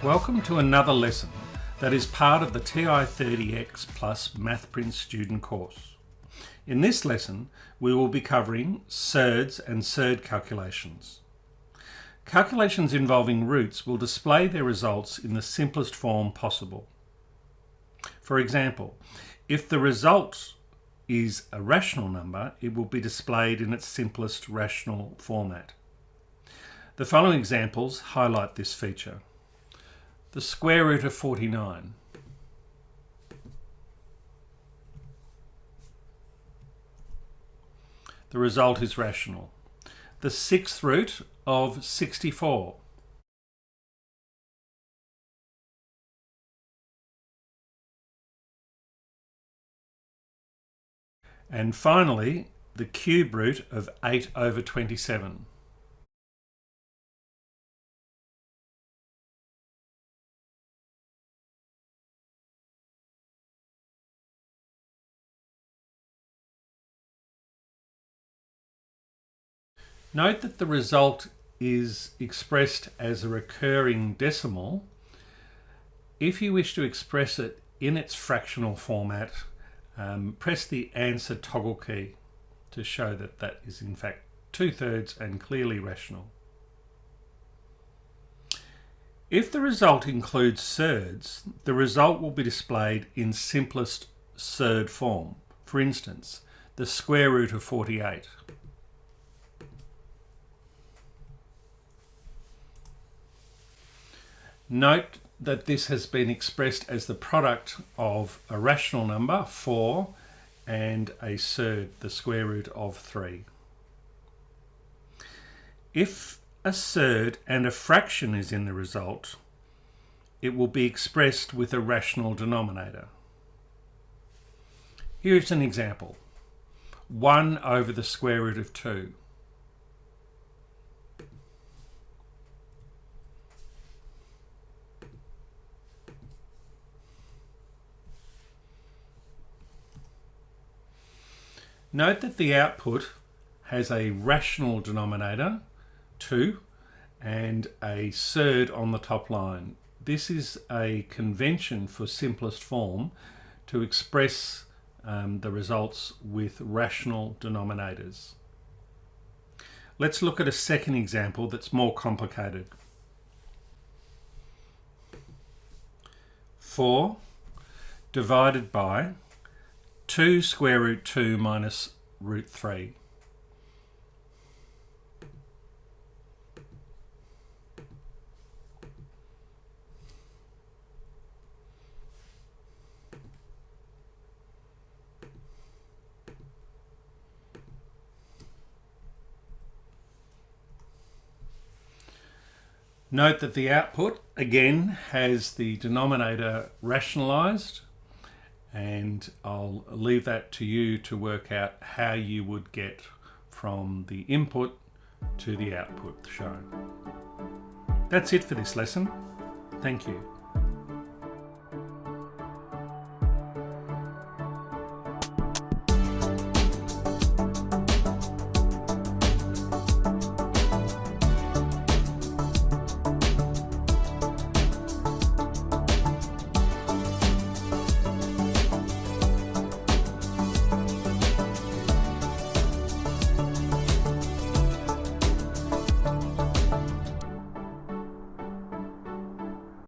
Welcome to another lesson that is part of the TI-30XPlus MathPrint student course. In this lesson, we will be covering Surds and Surd calculations. Calculations involving roots will display their results in the simplest form possible. For example, if the result is a rational number, it will be displayed in its simplest rational format. The following examples highlight this feature. The square root of 49. The result is rational. The sixth root of 64. And finally, the cube root of 8 over 27. Note that the result is expressed as a recurring decimal. If you wish to express it in its fractional format, press the answer toggle key to show that that is in fact 2/3 and clearly rational. If the result includes surds, the result will be displayed in simplest surd form. For instance, the square root of 48. Note that this has been expressed as the product of a rational number, 4, and a surd, the square root of 3. If a surd and a fraction is in the result, it will be expressed with a rational denominator. Here's an example. 1 over the square root of 2. Note that the output has a rational denominator, 2, and a surd on the top line. This is a convention for simplest form to express the results with rational denominators. Let's look at a second example that's more complicated. 4 divided by 2 square root 2 minus root 3. Note that the output again has the denominator rationalized, and I'll leave that to you to work out how you would get from the input to the output shown. That's it for this lesson. Thank you.